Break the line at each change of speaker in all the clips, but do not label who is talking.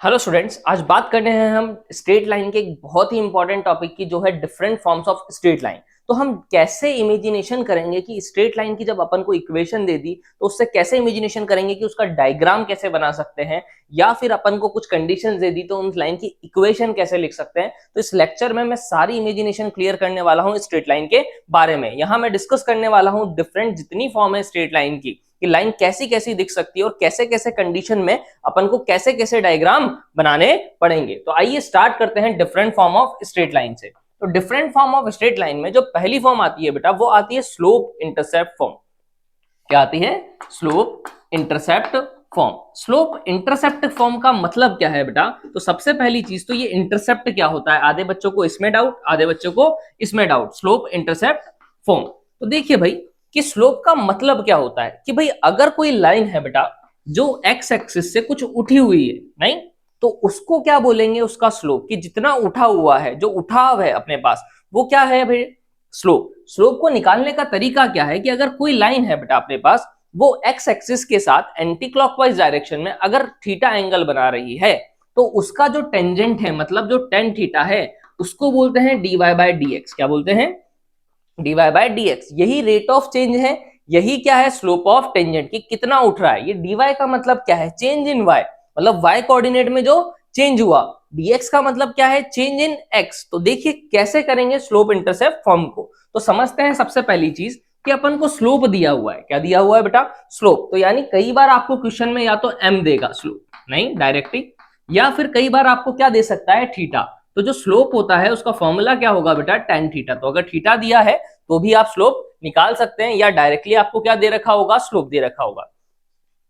Hello students, आज बात करने हैं हम स्ट्रेट लाइन के एक बहुत ही इंपॉर्टेंट टॉपिक की, जो है different forms of straight line. तो हम कैसे इमेजिनेशन करेंगे कि स्ट्रेट लाइन की जब अपन को इक्वेशन दे दी तो उससे कैसे इमेजिनेशन करेंगे कि उसका डायग्राम कैसे बना सकते हैं, या फिर अपन को कुछ कंडीशंस दे दी तो उन लाइन की इक्वेशन कैसे लिख सकते हैं। तो इस लेक्चर में मैं सारी इमेजिनेशन क्लियर करने वाला हूँ स्ट्रेट लाइन के बारे में। यहाँ मैं डिस्कस करने वाला हूँ डिफरेंट जितनी फॉर्म है स्ट्रेट लाइन की, कि लाइन कैसी कैसी दिख सकती है और कैसे कैसे कंडीशन में अपन को कैसे कैसे डायग्राम बनाने पड़ेंगे। तो आइए स्टार्ट करते हैं different form of straight line से। तो different form of straight line में जो पहली फॉर्म आती है बेटा, वो आती है स्लोप इंटरसेप्ट फॉर्म। क्या आती है? Slope intercept form. Slope intercept form का मतलब क्या है बेटा? तो सबसे पहली चीज तो ये इंटरसेप्ट क्या होता है, आधे बच्चों को इसमें डाउट, आधे बच्चों को इसमें डाउट। स्लोप इंटरसेप्ट फॉर्म, तो देखिए भाई कि स्लोप का मतलब क्या होता है कि भाई अगर कोई लाइन है बेटा जो एक्स एक्सिस से कुछ उठी हुई है, नहीं, तो उसको क्या बोलेंगे, उसका स्लोप, कि जितना उठा हुआ है, जो उठाव है अपने पास, वो क्या है भाई? स्लोप। स्लोप को निकालने का तरीका क्या है कि अगर कोई लाइन है बेटा अपने पास, वो एक्स एक्सिस के साथ एंटी क्लॉकवाइज डायरेक्शन में अगर थीटा एंगल बना रही है, तो उसका जो टेंजेंट है, मतलब जो टेन थीटा है, उसको बोलते हैं dy बाय dx। क्या बोलते हैं? dy by dx। यही रेट ऑफ चेंज है, यही क्या है? स्लोप ऑफ टेंजेंट, कि कितना उठ रहा है। ये dy का मतलब क्या है? चेंज इन y, मतलब y कोऑर्डिनेट में जो चेंज हुआ। dx का मतलब क्या है? Change in x। तो देखिए कैसे करेंगे स्लोप इंटरसेप्ट फॉर्म को। तो समझते हैं सबसे पहली चीज कि अपन को स्लोप दिया हुआ है। क्या दिया हुआ है बेटा? स्लोप। तो यानी कई बार आपको क्वेश्चन में या तो m देगा स्लोप, नहीं डायरेक्टली, या फिर कई बार आपको क्या दे सकता है? थीटा। तो जो स्लोप होता है उसका फॉर्मूला क्या होगा बेटा? tan theta. तो अगर थीटा दिया है तो भी आप स्लोप निकाल सकते हैं, या डायरेक्टली आपको क्या दे रखा होगा? स्लोप दे रखा होगा।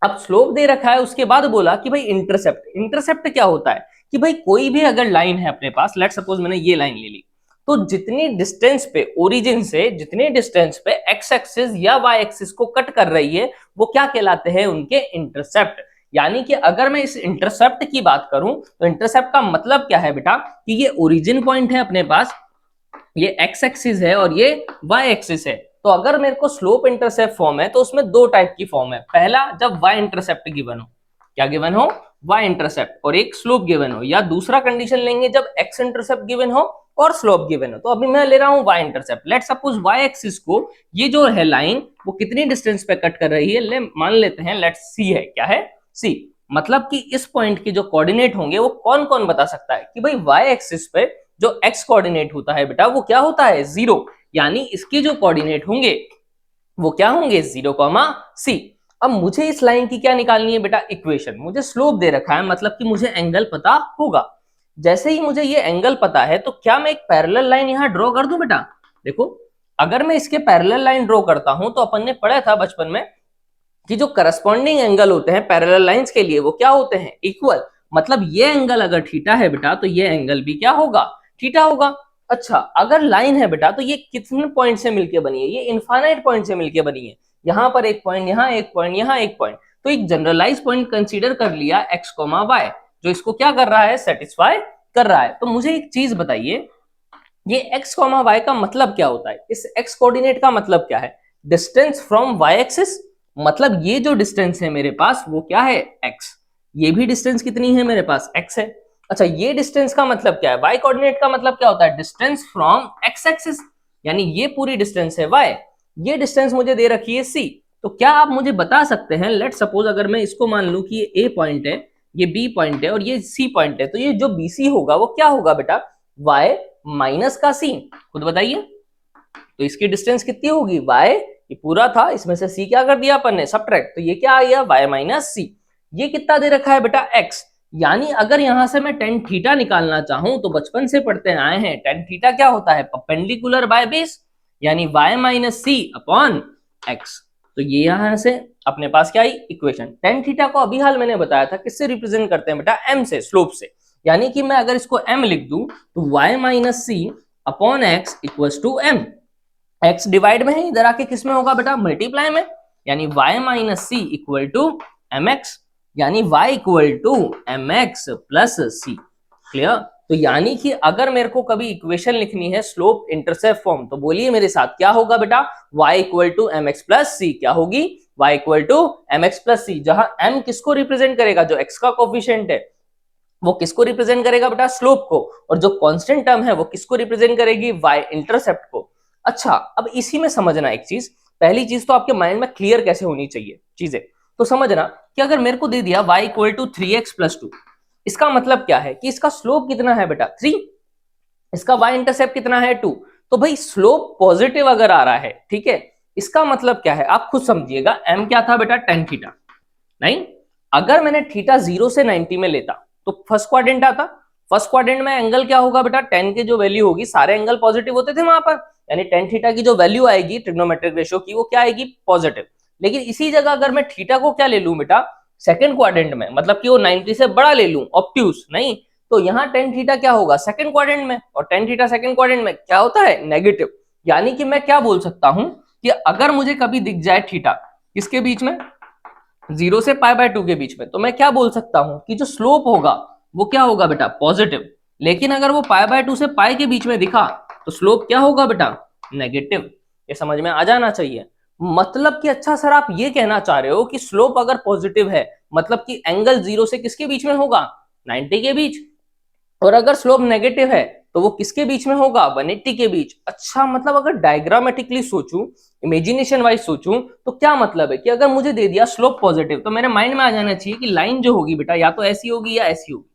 अब स्लोप दे रखा है, उसके बाद बोला कि भाई इंटरसेप्ट। इंटरसेप्ट क्या होता है कि भाई कोई भी अगर लाइन है अपने पास, लेट सपोज मैंने ये लाइन ले ली, तो जितनी डिस्टेंस पे ओरिजिन से, जितने डिस्टेंस पे एक्स एक्सिस या वाई एक्सिस को कट कर रही है, वो क्या कहलाते हैं? उनके इंटरसेप्ट। यानी कि अगर मैं इस इंटरसेप्ट की बात करूं तो इंटरसेप्ट का मतलब क्या है बेटा? कि ये ओरिजिन पॉइंट है अपने पास, ये एक्स एक्सिस है और ये वाई एक्सिस है। तो अगर मेरे को स्लोप इंटरसेप्ट फॉर्म है तो उसमें दो टाइप की फॉर्म है। पहला, जब वाई इंटरसेप्ट गिवन हो। क्या गिवन हो? वाई इंटरसेप्ट, और एक स्लोप गिवन हो। या दूसरा कंडीशन लेंगे जब एक्स इंटरसेप्ट गिवन हो और स्लोप गिवन हो। तो अभी मैं ले रहा हूं Y intercept. Let suppose Y axis को, ये जो है लाइन, वो कितनी डिस्टेंस पे कट कर रही है? मान लेते हैं लेट सी है। क्या है? सी। मतलब कि इस पॉइंट के जो कोऑर्डिनेट होंगे वो कौन कौन बता सकता है कि भाई वाई एक्सिस पे जो x कोऑर्डिनेट होता है बेटा, वो क्या होता है? जीरो। यानी इसके जो कोऑर्डिनेट होंगे वो क्या होंगे? 0,c। अब मुझे इस लाइन की क्या निकालनी है बेटा? इक्वेशन। मुझे स्लोप दे रखा है, मतलब कि मुझे एंगल पता होगा। जैसे ही मुझे ये एंगल पता है, तो क्या मैं एक पैरेलल लाइन यहां ड्रॉ कर दूं बेटा? देखो, अगर मैं इसके पैरेलल लाइन ड्रॉ करता हूं, तो अपन ने पढ़ा था बचपन में कि जो करस्पॉन्डिंग एंगल होते हैं पैरेलल लाइंस के लिए, वो क्या होते हैं? इक्वल। मतलब ये एंगल अगर थीटा है बेटा, तो ये एंगल भी क्या होगा? थीटा होगा। अच्छा, अगर लाइन है बेटा, तो ये कितने पॉइंट से मिलकर बनी है? ये इनफाइनाइट पॉइंट से मिलकर बनी है। यहां पर एक पॉइंट, यहां एक पॉइंट, यहां एक पॉइंट। तो एक जनरलाइज पॉइंट कंसीडर कर लिया एक्स कोमा वाई, जो इसको क्या कर रहा है? सेटिस्फाई कर रहा है। तो मुझे एक चीज बताइए, ये एक्स कोमा वाई का मतलब क्या होता है? इस एक्स कोऑर्डिनेट का मतलब क्या है? Distance from Y axis. मतलब ये जो डिस्टेंस है मेरे पास, वो क्या है? x। ये भी डिस्टेंस कितनी है मेरे पास? x है। अच्छा, ये डिस्टेंस का मतलब क्या है? y कोऑर्डिनेट का मतलब क्या होता है? Distance from x axis. यानी ये पूरी डिस्टेंस है y। ये डिस्टेंस मुझे दे रखी है c। तो क्या आप मुझे बता सकते हैं, लेट सपोज अगर मैं इसको मान लूं कि ये a पॉइंट है, ये b पॉइंट है और ये c पॉइंट है, तो ये जो bc होगा वो क्या होगा बेटा? y माइनस का c। खुद बताइए। तो इसकी डिस्टेंस कितनी होगी? y, ये पूरा था, इसमें से c क्या कर दिया अपन ने? सबट्रैक्ट। तो ये क्या आ गया? y minus c। ये कितना दे रखा है बेटा? x। यानी अगर यहां से मैं tan थीटा निकालना चाहूं, तो बचपन से पढ़ते आए हैं tan थीटा क्या होता है? परपेंडिकुलर बाय बेस, यानी y minus c upon x। तो ये यहां से अपने पास क्या आई? इक्वेशन। tan थीटा को अभी हाल मैंने बताया था किससे रिप्रेजेंट करते हैं बेटा? m से, स्लोप से। यानी कि मैं अगर इसको m लिख दूं, तो y minus c upon x equals to m। x divide में है, इधर आके किस में होगा बेटा? मल्टीप्लाई में। यानी y minus C equal to M X, यानी y equal to M X plus C. Clear? तो यानी कि अगर मेरे को कभी इक्वेशन लिखनी है स्लोप इंटरसेप्ट फॉर्म, तो बोलिए मेरे साथ क्या होगा बेटा? y equal to M X plus C. क्या होगी? y equal to M X plus C, जहां m किसको रिप्रेजेंट करेगा? जो x का कोफिशिएंट है। वो किसको रिप्रेजेंट करेगा बेटा, स्लोप को, और जो कांस्टेंट टर्म है वो किसको रिप्रेजेंट करेगी, y इंटरसेप्ट को। अच्छा, अब इसी में समझना एक चीज, पहली चीज तो आपके माइंड में क्लियर कैसे होनी चाहिए चीजें, तो समझना कि अगर मेरे को दे दिया y इक्वल टू 3x+2, इसका मतलब क्या है कि इसका स्लोप कितना है बेटा 3, इसका y इंटरसेप्ट कितना है 2, तो भाई स्लोप पॉजिटिव अगर आ रहा है, ठीक है, इसका मतलब क्या है आप खुद समझिएगा, m क्या था बेटा tan थीटा, नहीं, अगर मैंने थीटा 0 से 90 में लेता तो फर्स्ट क्वाड्रेंट आता, फर्स्ट क्वाड्रेंट में एंगल क्या होगा बेटा, tan के जो वैल्यू होगी, सारे एंगल पॉजिटिव होते थे वहां पर, यानी tan थीटा की जो वैल्यू आएगी ट्रिग्नोमेट्रिक रेशियो की, वो क्या आएगी, पॉजिटिव। लेकिन इसी जगह अगर मैं थीटा को क्या ले लूं बेटा, सेकंड क्वाड्रेंट में, मतलब कि वो 90 से बड़ा ले लूं, ऑब्ट्यूज नहीं, तो यहाँ tan थीटा क्या होगा, सेकंड क्वाड्रेंट में, और tan थीटा सेकंड क्वाड्रेंट में क्या होता है, नेगेटिव। यानी कि मैं क्या बोल सकता हूं कि अगर मुझे कभी दिख जाए थीटा किसके बीच में, 0 से π/2 के बीच में, तो मैं क्या बोल सकता हूं कि जो स्लोप होगा वो क्या होगा बेटा, पॉजिटिव। लेकिन अगर वो π/2 से पाई के बीच में दिखा तो स्लोप क्या होगा बेटा, नेगेटिव। ये समझ में आ जाना चाहिए। मतलब कि अच्छा सर आप ये कहना चाह रहे हो कि स्लोप अगर पॉजिटिव है मतलब कि एंगल 0 से किसके बीच में होगा, 90 के बीच, और अगर स्लोप नेगेटिव है तो वो किसके बीच में होगा, 180 के बीच। अच्छा, मतलब अगर डायग्रामेटिकली सोचूं, इमेजिनेशन वाइज सोचूं, तो क्या मतलब है कि अगर मुझे दे दिया स्लोप पॉजिटिव, तो मेरे माइंड में आ जाना चाहिए कि लाइन जो होगी बेटा या तो ऐसी होगी या ऐसी होगी,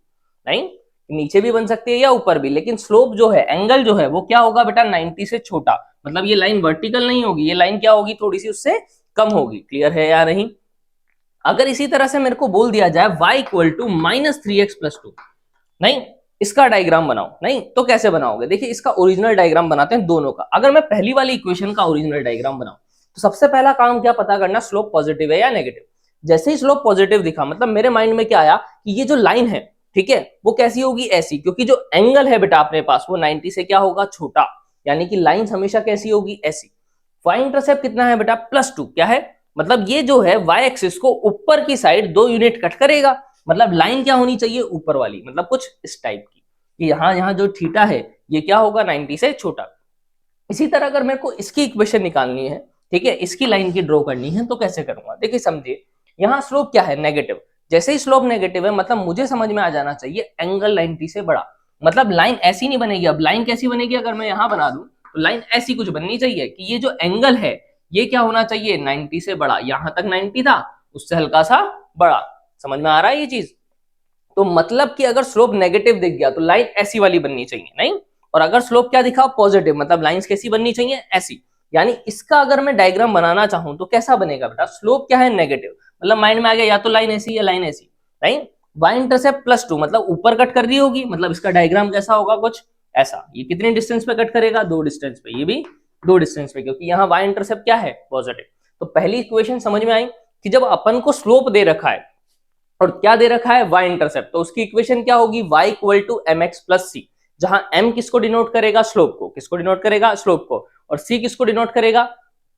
लाइन नीचे भी बन सकती है या ऊपर भी, लेकिन स्लोप जो है, एंगल जो है वो क्या होगा बेटा, 90 से छोटा, मतलब ये लाइन वर्टिकल नहीं होगी, ये लाइन क्या होगी, थोड़ी सी उससे कम होगी। क्लियर है या नहीं। अगर इसी तरह से मेरे को बोल दिया जाए y इक्वल टू -3x+2, नहीं, इसका डायग्राम बनाओ, नहीं तो कैसे बनाओगे, देखिए इसका ओरिजिनल डायग्राम बनाते हैं दोनों का। अगर मैं पहली वाली इक्वेशन का ओरिजिनल डायग्राम बनाऊं तो सबसे पहला काम क्या पता करना, स्लोप पॉजिटिव है या नेगेटिव। जैसे ही स्लोप पॉजिटिव दिखा, मतलब मेरे माइंड में क्या आया कि ये जो लाइन है, ठीक है, वो कैसी होगी, ऐसी, क्योंकि जो एंगल है बेटा अपने पास वो 90 से क्या होगा, छोटा, यानी कि लाइन हमेशा कैसी होगी, ऐसी। वाई इंटरसेप्ट कितना है बेटा, +2, क्या है, मतलब ये जो है वाई एक्सिस को ऊपर की साइड 2 यूनिट कट करेगा, मतलब लाइन क्या होनी चाहिए, ऊपर वाली, मतलब कुछ इस टाइप की, कि यहाँ यहाँ जो थीटा है ये क्या होगा, 90 से छोटा। इसी तरह अगर मेरे को इसकी इक्वेशन निकालनी है, ठीक है, इसकी लाइन की ड्रॉ करनी है, तो कैसे करूंगा, देखिए समझिए, यहाँ स्लोप क्या है, नेगेटिव। जैसे ही स्लोप नेगेटिव है मतलब मुझे समझ में आ जाना चाहिए एंगल 90 से बड़ा, मतलब लाइन ऐसी नहीं बनेगी। अब लाइन कैसी बनेगी, अगर मैं यहाँ बना दूं तो लाइन ऐसी कुछ बननी चाहिए कि ये जो एंगल है ये क्या होना चाहिए, 90 से बड़ा, यहां तक 90 था, उससे हल्का सा बड़ा। समझ में आ रहा है ये चीज। तो मतलब कि अगर स्लोप नेगेटिव दिख गया तो लाइन ऐसी वाली बननी चाहिए, नहीं, और अगर स्लोप क्या दिखा, पॉजिटिव, मतलब लाइंस कैसी बननी चाहिए, ऐसी। यानी इसका अगर मैं डायग्राम बनाना चाहूं तो कैसा बनेगा बेटा, स्लोप क्या है, नेगेटिव, मतलब माइंड में आ गया या तो लाइन ऐसी या लाइन ऐसी, राइट। वाई इंटरसेप्ट +2, मतलब ऊपर कट कर दी होगी, मतलब इसका डायग्राम कैसा होगा, कुछ ऐसा। ये कितने डिस्टेंस पे कट करेगा, 2 डिस्टेंस पे, ये भी 2 डिस्टेंस पे, क्योंकि यहाँ वाई इंटरसेप्ट क्या है, पॉजिटिव। तो पहली इक्वेशन समझ में आई कि जब अपन को स्लोप दे रखा है और क्या दे रखा है, y इंटरसेप्ट, तो उसकी इक्वेशन क्या होगी, y इक्वल टू mx+c, जहां m किसको डिनोट करेगा, स्लोप को, किसको डिनोट करेगा, स्लोप को, और c किसको डिनोट करेगा,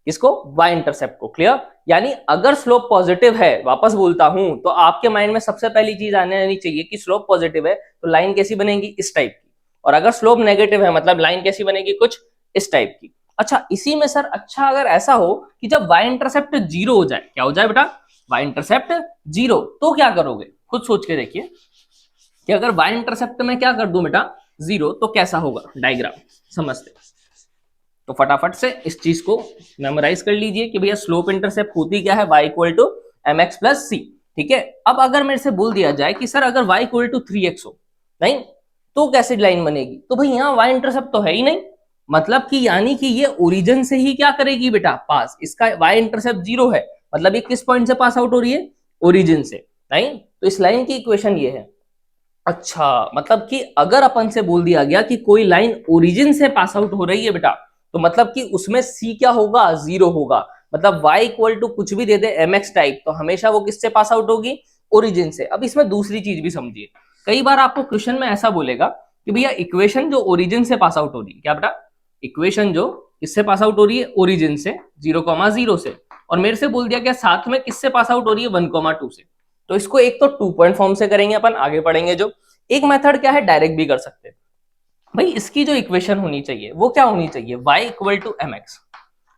किसको, y इंटरसेप्ट को। क्लियर। यानी अगर स्लोप पॉजिटिव है, वापस बोलता हूं, तो आपके माइंड में सबसे पहली चीज आनी चाहिए कि स्लोप पॉजिटिव है तो लाइन कैसी बनेगी, इस टाइप की, और अगर स्लोप नेगेटिव है मतलब लाइन कैसी बनेगी, कुछ इस टाइप की। अच्छा, इसी में सर, अच्छा अगर ऐसा हो कि जब y इंटरसेप्ट 0 हो जाए, क्या हो जाए बेटा, y इंटरसेप्ट 0, तो क्या करोगे, खुद सोच के देखिए कि अगर y इंटरसेप्ट में क्या कर दूं बेटा 0, तो कैसा होगा डायग्राम, समझते। तो फटाफट से इस चीज को मेमोराइज कर लीजिए कि भैया स्लोप इंटरसेप्ट होती क्या है, y इक्वल टू mx+c। ठीक है। अब अगर मेरे से बोल दिया जाए कि सर अगर y इक्वल टू 3x हो, नहीं, तो कैसे लाइन बनेगी, तो भाई यहाँ y इंटरसेप्ट तो है ही नहीं, मतलब कि यानी कि ये ओरिजिन से ही क्या करेगी बेटा, पास, इसका y इंटरसेप्ट 0 है, मतलब ये किस पॉइंट से पास आउट हो रही है, ओरिजिन से, नहीं। तो इस लाइन की इक्वेशन ये है। अच्छा, मतलब कि अगर अपन से बोल दिया गया कि कोई लाइन ओरिजिन से पास आउट हो रही है बेटा, तो मतलब कि उसमें c क्या होगा, 0 होगा, मतलब y इक्वल टू कुछ भी दे दे mx टाइप, तो हमेशा वो किससे पास आउट होगी, ओरिजिन से। अब इसमें दूसरी चीज भी समझिए, कई बार आपको क्वेश्चन में ऐसा बोलेगा कि भैया इक्वेशन जो ओरिजिन से पास आउट हो रही है, क्या बेटा, इक्वेशन जो किससे पास आउट हो रही है, ओरिजिन से, 0,0 से, और मेरे से बोल दिया गया साथ में किससे पास आउट हो रही है, 1,2 से। तो इसको एक तो 2 पॉइंट फॉर्म से करेंगे अपन, आगे पढ़ेंगे जो। एक मेथड क्या है, डायरेक्ट भी कर सकते हैं। भाई इसकी जो इक्वेशन होनी चाहिए वो क्या होनी चाहिए, y इक्वल टू mx,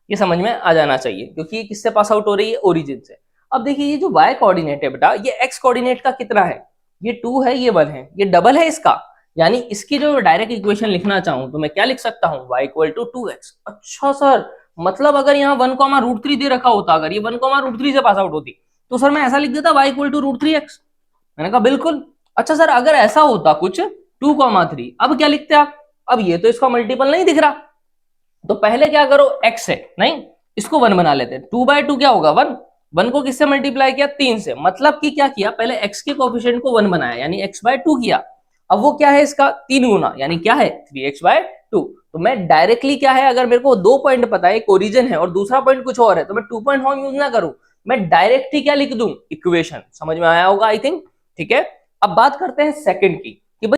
ये समझ में आ जाना चाहिए, क्योंकि ये किससे पास आउट हो रही है, ओरिजिन से। अब देखिए ये जो y कोऑर्डिनेट है बेटा, ये x कोऑर्डिनेट का कितना है, ये 2 है, ये 1 है, ये डबल है इसका, यानी इसकी जो डायरेक्ट इक्वेशन लिखना चाहूं तो मैं क्या लिख सकता हूं, y इक्वल टू 2x। अच्छा सर, मतलब अगर यहाँ 1,√3 दे रखा होता, अगर ये 1,√3 से पास आउट होती तो सर मैं ऐसा लिख देता y इक्वल टू √3x। मैंने कहा बिल्कुल। अच्छा सर, अगर ऐसा होता कुछ 2,3, अब क्या लिखते आप? अब ये तो इसका मल्टीपल नहीं दिख रहा, तो पहले क्या करो, x है नहीं, इसको 1 बना लेते हैं। 2/2 क्या होगा, 1। 1 को किससे मल्टीप्लाई किया, 3 से, मतलब कि क्या किया, पहले x के कोफिशिएंट को 1 बनाया, यानी x/2 किया। अब वो क्या है, इसका 3 गुना, यानी क्या है 3x/2। तो मैं डायरेक्टली क्या है, अगर मेरे को 2 पॉइंट पता है, एक ओरिजिन है और दूसरा पॉइंट कुछ और है, तो मैं 2 पॉइंट फॉर्म यूज ना करूं, मैं डायरेक्ट ही क्या लिख दूं, इक्वेशन। समझ में आया होगा आई थिंक, ठीक है। अब बात करते हैं सेकंड की।